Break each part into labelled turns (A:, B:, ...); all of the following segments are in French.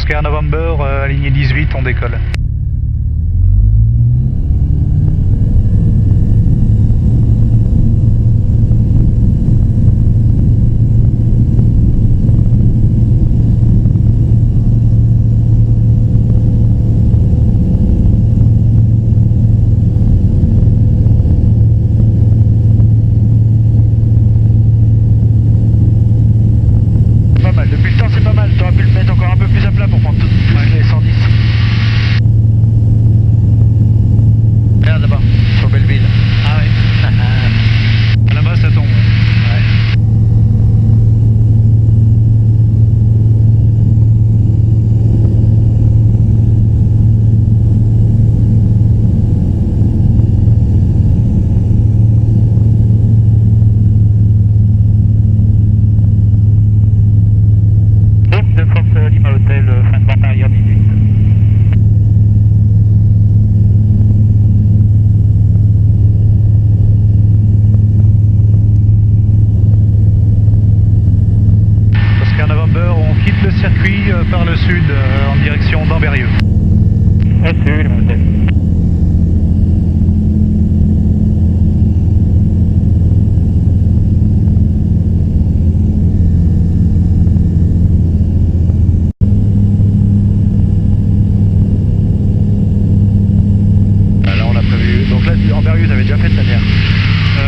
A: Oscar November, aligné 18, on décolle. Par le sud en direction d'Ambérieux.
B: Salut, le modèle.
C: Là on a prévu. Donc là Ambérieux t'avais déjà fait de manière.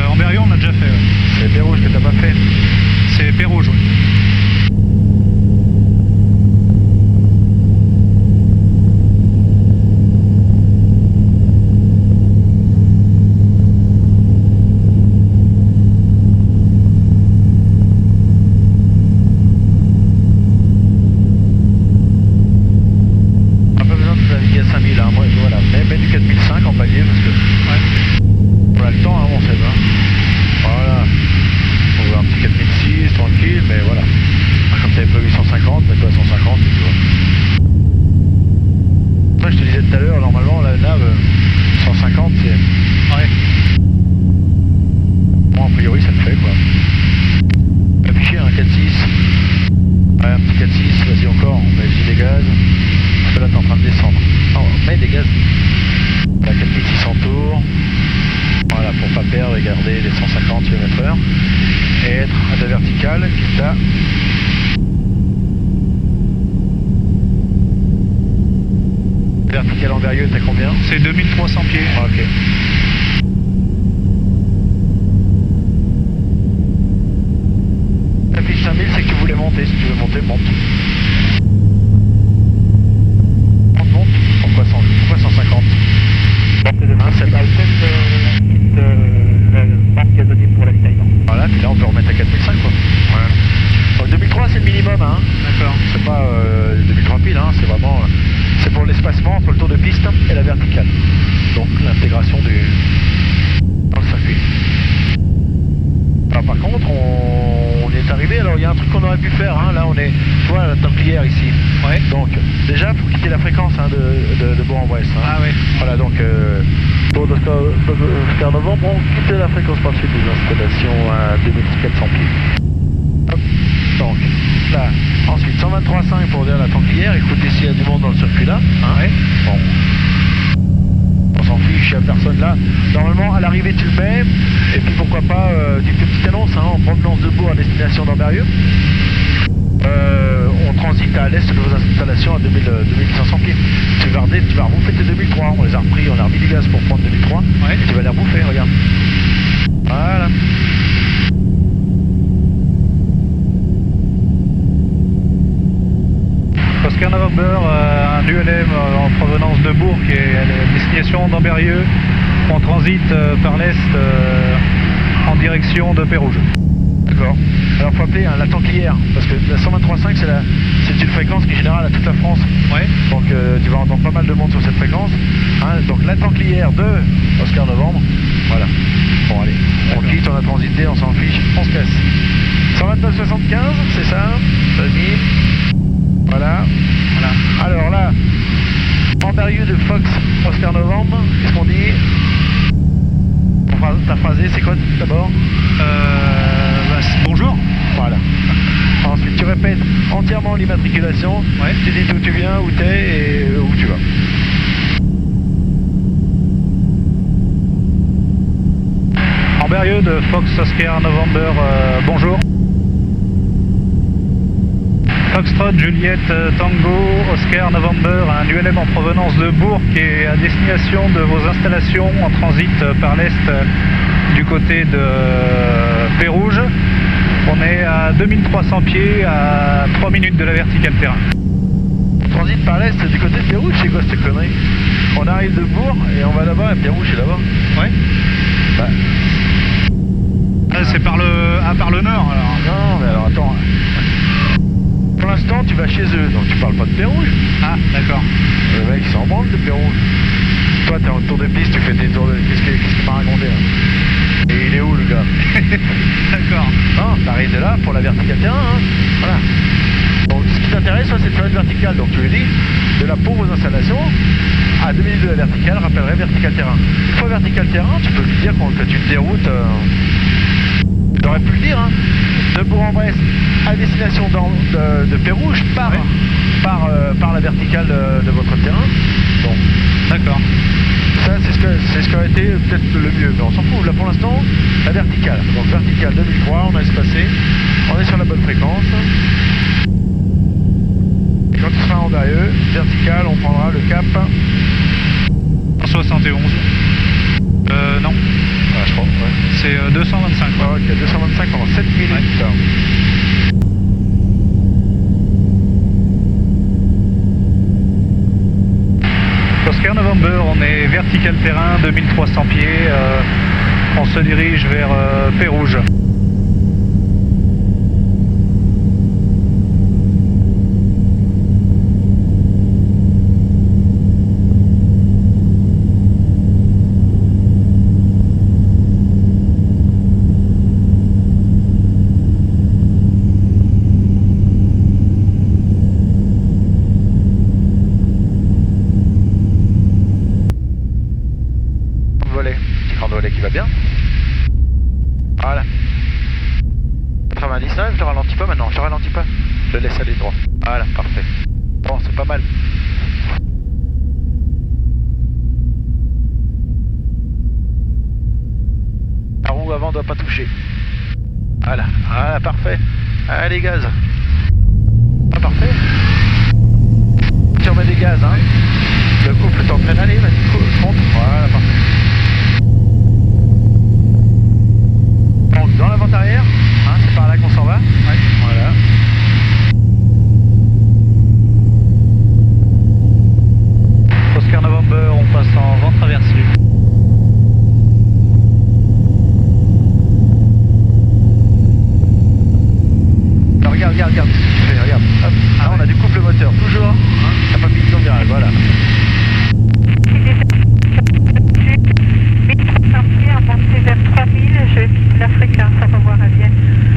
A: Ambérieux on a déjà fait. Ouais.
C: C'est Pérouge que t'as pas fait.
A: C'est Pérouge, oui.
C: Mets du 4005 en palier parce que on a le temps, hein, on sait pas. Voilà. On veut un petit 4006 tranquille, mais voilà. Comme t'avais prévu 150, mets-toi à 150, tu vois. Moi je te disais tout à l'heure, normalement la nav 150 c'est.
A: Ouais.
C: Bon a priori ça le fait quoi. Affiché un 4.6. Ouais, un petit 4.6, vas-y encore, on met le gilet gaz. Parce que là t'es en train de descendre. Non, mets des gaz. La 4600 tours. Voilà, pour pas perdre et garder les 150 km/h. Et être à la verticale, quitte à. Verticale Ambérieux, t'as combien?
A: C'est 2300 pieds.
C: Ah, ok. La fiche 5000, c'est que tu voulais monter. Si tu veux monter, monte. Monte. Pourquoi 150?
B: C'est pas le marque qui a donné pour la Skyline.
C: Voilà, puis là on peut remettre à 4005 quoi. Ouais. Donc 2003 c'est le minimum, hein.
A: D'accord.
C: C'est pas 2003 pile, hein. C'est vraiment c'est pour l'espacement entre le tour de piste et la verticale. Donc l'intégration dans le circuit. Alors par contre on est arrivé, alors il y a un truc qu'on aurait pu faire, hein. Là on est, tu vois, la Templière ici.
A: Ouais.
C: Donc déjà faut quitter la fréquence hein, de Bourg-en-Bresse. Hein.
A: Ah ouais.
C: Voilà donc pour Oscar Novembre, on quitte la fréquence par suite des installations à 2400 pieds. Hop. Donc là, ensuite 123.5 pour dire la Templière, écoutez s'il y a du monde dans le circuit là. Hein.
A: Ouais.
C: Bon. On s'en fiche, il n'y a personne là. Normalement, à l'arrivée, tu le mets. Et puis pourquoi pas, tu fais une petite annonce hein, en provenance de Bourg à destination d'Ambérieux. On transite à l'est de vos installations à 2500 pieds. Tu vas rebouffer tes 2003. On les a repris, on a remis du gaz pour prendre 2003.
A: Ouais.
C: Et tu vas les rebouffer, regarde. Voilà.
A: Oscar November, un ULM en provenance de Bourg qui est à la destination d'Ambérieux. On transite par l'est en direction de Pérouge.
C: D'accord. Alors faut appeler la Templière, parce que la 123.5 c'est une fréquence qui est générale à toute la France.
A: Ouais.
C: Donc tu vas entendre pas mal de monde sur cette fréquence. Hein, donc la Templière de Oscar Novembre. Voilà. Bon allez, on quitte, on a transité, on s'en fiche, on se casse. 129.75, c'est ça? T'as mis. Voilà. Alors là, Ambérieux de Fox, Oscar Novembre, qu'est-ce qu'on dit? Ta phrasé, c'est quoi d'abord?
A: Bonjour.
C: Voilà. Ensuite, tu répètes entièrement l'immatriculation.
A: Ouais.
C: Tu dis d'où tu viens, où t'es et où tu vas.
A: Amberieux de Fox Oscar November, bonjour. Foxtrot Juliette Tango Oscar November, un ULM en provenance de Bourg et à destination de vos installations en transit par l'est du côté de Pérouge. On est à 2300 pieds à 3 minutes de la verticale terrain.
C: Transit par l'est du côté de Pérouge, c'est quoi cette connerie? On arrive de Bourg et on va là-bas et Pérouge est là-bas.
A: Ouais.
C: Bah.
A: Ah, c'est par le nord alors.
C: Non, mais alors attends. Pour l'instant, tu vas chez eux, donc tu parles pas de Pérouge.
A: Ah, d'accord.
C: Le mec, il s'en branle de Pérouge. Toi, t'es en tour de piste, tu fais des tours de... Qu'est-ce qu'il m'a raconté hein? Et il est où, le gars?
A: D'accord.
C: Non, t'arrives de là pour la verticale terrain, hein. Voilà. Donc, ce qui t'intéresse, c'est de faire une verticale. Donc, tu lui dis, de là pour vos installations, à 2 minutes de la verticale, rappellerai verticale terrain. Une fois verticale terrain, tu peux lui dire que tu te déroutes... T'aurais pu le dire, hein. De Bourg-en-Bresse à destination de Pérouge par la verticale de votre terrain. Bon.
A: D'accord.
C: Ça, c'est ce qui aurait été peut-être le mieux. Mais on s'en fout. Là, pour l'instant, la verticale. Donc, verticale 2003, on a espacé. On est sur la bonne fréquence. Et quand tu seras en Amberieux, verticale, on prendra le cap.
A: 171. Non.
C: Ah, je crois, ouais.
A: C'est 225.
C: Ah, ok, 225 pendant 7 minutes.
A: Ouais. Oscar November, on est vertical terrain, 2300 pieds. On se dirige vers Pérouge.
C: Qui va bien. Voilà. 99, je le ralentis pas maintenant, je le ralentis pas. Je le laisse aller droit. Voilà, parfait. Bon, c'est pas mal. La roue avant doit pas toucher. Voilà, voilà, parfait. Allez, gaz. Ah, parfait. Tu remets des gaz, hein. Le couple t'entraîne, allez, vas-y, monte. Voilà, parfait. Donc dans la vente arrière, hein, c'est par là qu'on s'en va. Ouais. Voilà.
A: Oscar November, on passe en vente traversée.
C: Alors, regarde ce que tu fais, regarde. Hop. Ah, on a du couple moteur, toujours. Hein, t'as pas mis de virage, voilà.
D: Vers 3000, je quitte la fréquence, on va voir à Vienne.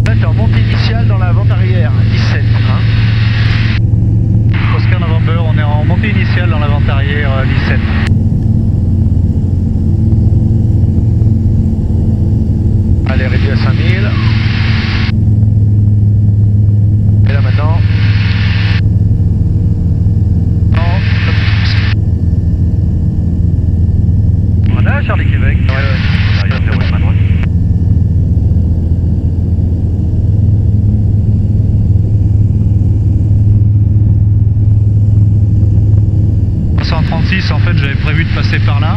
C: Là, t'es en montée initiale dans la vente arrière, 17. Hein.
A: Oscar November, on est en montée initiale dans la vente arrière 17.
C: Allez, réduit à 5000. Et là maintenant.
A: Voilà, Charlie Québec.
C: Ouais. À droite.
A: En fait, j'avais prévu de passer par là.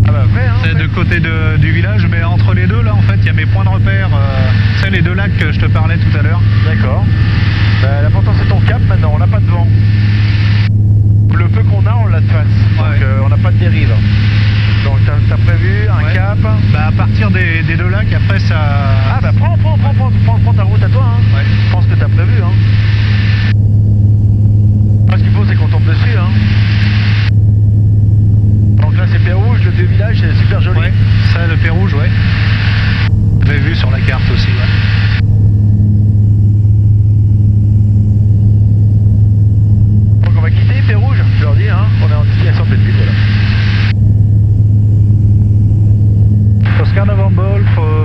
C: Ah bah vrai, hein.
A: C'est de côté du village, mais entre les deux, là, en fait, il y a mes points de repère. C'est les deux lacs que je te parlais tout à l'heure.
C: D'accord. Bah, l'important c'est ton cap maintenant, on n'a pas de vent. Le peu qu'on a, on l'a de face. Donc
A: Ouais.
C: on n'a pas de dérive. Donc t'as prévu un
A: Ouais.
C: cap.
A: Bah, à partir des deux lacs, après ça.
C: Ah bah prends ta route à toi, hein.
A: Ouais.
C: Je pense que t'as prévu, hein. Ah, ce qu'il faut c'est qu'on tombe dessus, hein. Donc là c'est Pérouge, le vieux village, c'est super joli.
A: Ouais, ça, le Pérouge, ouais. J'avais vu sur la carte aussi, ouais.
C: Donc on va quitter Pérouge, je leur dis, hein. On est en destination de Pétude, voilà.
A: Oscar November,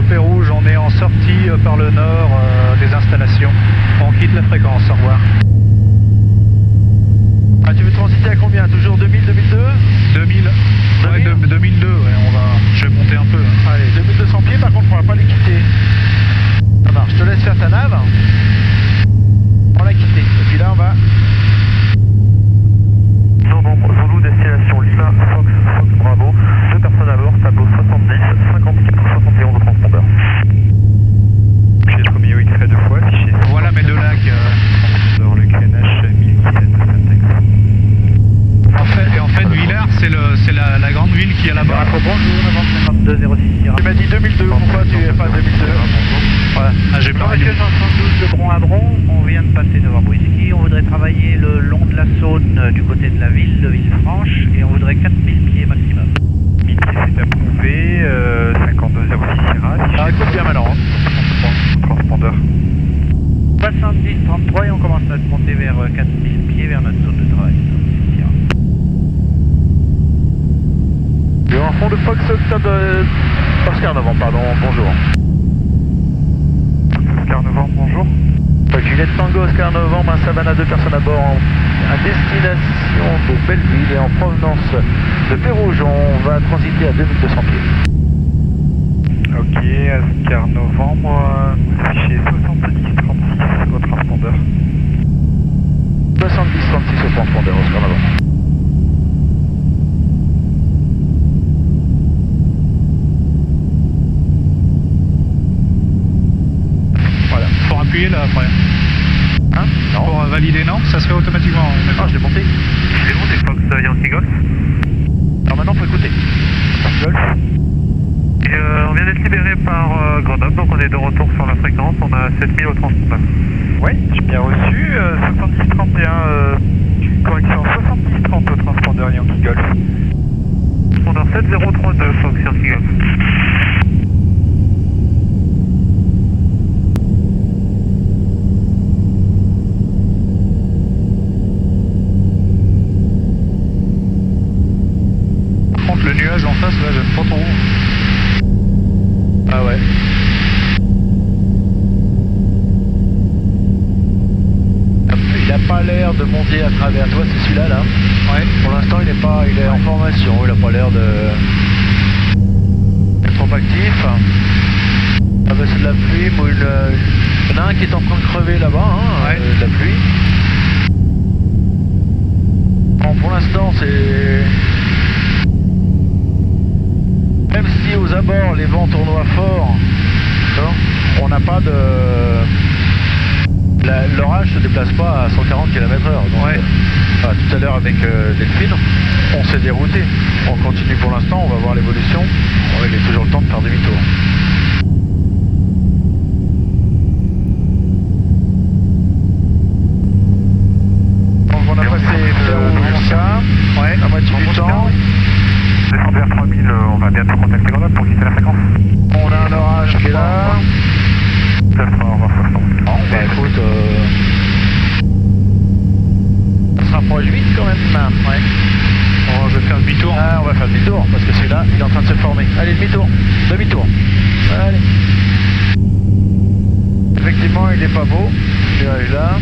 A: Pérouge, on est en sortie par le nord. c'est la grande ville qui est là-bas.
B: Bonjour, novembre 52 06 Sierra.
C: Tu m'as dit 2002, pourquoi tu es pas 2002? Voilà.
A: Ah, j'ai pas
B: Monsieur 172 de Bron-à-Bron, on vient de passer novembre whisky, on voudrait travailler le long de la Saône du côté de la ville, de Villefranche, et on voudrait 4000 pieds maximum.
E: 1000 pieds c'est approuvé, 5206 Sierra.
C: Ah, écoute bien maintenant.
E: Transpondeur.
B: 70-33 et on commence à se monter vers 4000 pieds vers notre zone de travail.
C: Tu es en fond de Fox Oscar Novembre, pardon, bonjour.
E: Oscar Novembre, bonjour.
C: Juliette Tango, Oscar Novembre, un Savannah, 2 personnes à bord à destination de Belleville et en provenance de Pérouge. On va transiter à 2200 pieds.
E: Ok, Oscar Novembre, affiché 7036 au transpondeur.
C: 70-36 au transpondeur, Oscar Novembre.
A: Voilà. Faut appuyer là après.
C: Hein? Non.
A: Pour valider, non? Ça se fait automatiquement.
C: Ah, je l'ai monté.
E: C'est bon, des Fox Yankee Golf.
C: Alors maintenant, faut écouter. Golf.
E: Et, on vient d'être libéré par Grenoble, donc on est de retour sur la fréquence, on a 7000 au transpondeur.
C: Oui, j'ai bien reçu.
E: 7031, correction 7030 au transpondeur Yankee Golf. Transpondeur 7032 Fox Yankee Golf.
A: Par contre, le nuage en face, là, j'aime pas trop.
C: Ah ouais. Il n'a pas l'air de monter à travers toi, c'est celui-là là.
A: Ouais.
C: Pour l'instant il est en formation, il n'a pas l'air d'être trop actif. Ah bah c'est de la pluie, bon, il y en a un qui est en train de crever là-bas, hein,
A: Ouais.
C: de la pluie. Bon, pour l'instant c'est... Même si aux abords les vents tournoient fort, on n'a pas de... L'orage se déplace pas à 140 km/h.
A: Ouais.
C: Tout à l'heure avec Delphine, on s'est dérouté. On continue pour l'instant, on va voir l'évolution. Bon, il est toujours le temps de faire demi-tour. Donc on a passé ça,
A: Ouais.
C: la moitié du temps.
E: Descendez à 3000, on va bientôt contacter Grenoble pour quitter la fréquence.
C: On a un orage qui est là.
E: Ça sera au revoir 60.
C: Bon, bah écoute, on se rapproche vite quand même. Ouais.
A: Bon, je vais faire demi-tour.
C: Ah, on va faire demi-tour parce que celui-là, il est en train de se former. Allez, demi-tour. Demi-tour. Allez. Effectivement, il est pas beau, ce nuage-là.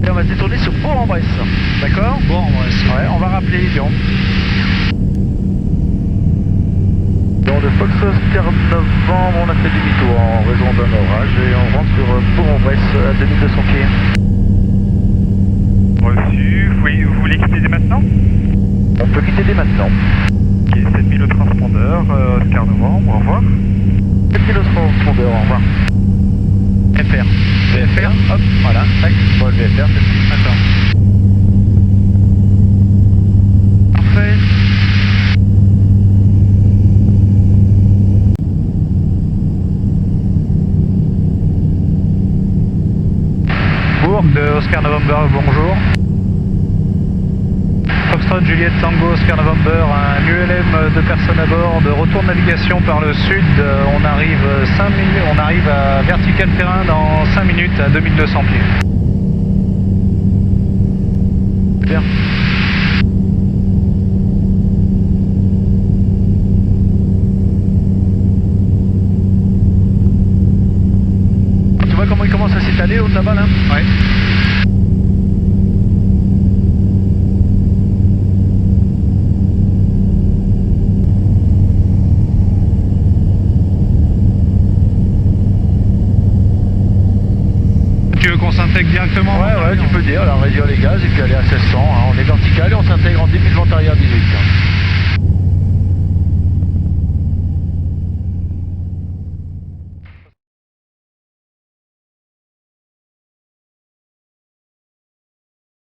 C: Et on va se détourner sur Bourg-en-Bresse. D'accord?
A: Bon, ouais,
C: Ouais, on va rappeler Lyon. Dans le Fox Oscar Novembre, on a fait demi-tour en raison d'un orage et on rentre sur Bourg-en-Bresse à 2200 pieds.
E: Reçu, vous voulez quitter dès maintenant?
C: On peut quitter dès maintenant.
E: Ok, 7000 au transpondeur, Oscar Novembre, au revoir.
C: 7000 au transpondeur, au revoir. FR. VFR, hop, voilà, tac. Bon, le VFR, c'est tout.
A: D'accord.
C: Parfait.
A: Bourg de Oscar November, bonjour. Foxtrot Juliette Tango Oscar November, un ULM de personnes à bord, de retour de navigation par le sud. On arrive à Vertical Terrain dans 5 minutes à 2200 pieds.
C: Bien. Tu vois comment il commence à s'étaler l'autre là-bas là?
A: Ouais. Tu veux qu'on s'intègre directement?
C: Ouais, tu peux dire, alors réduire les gaz et puis aller à 1600. Hein. On est vertical et on s'intègre en 10 000 ventes arrière 18. Hein.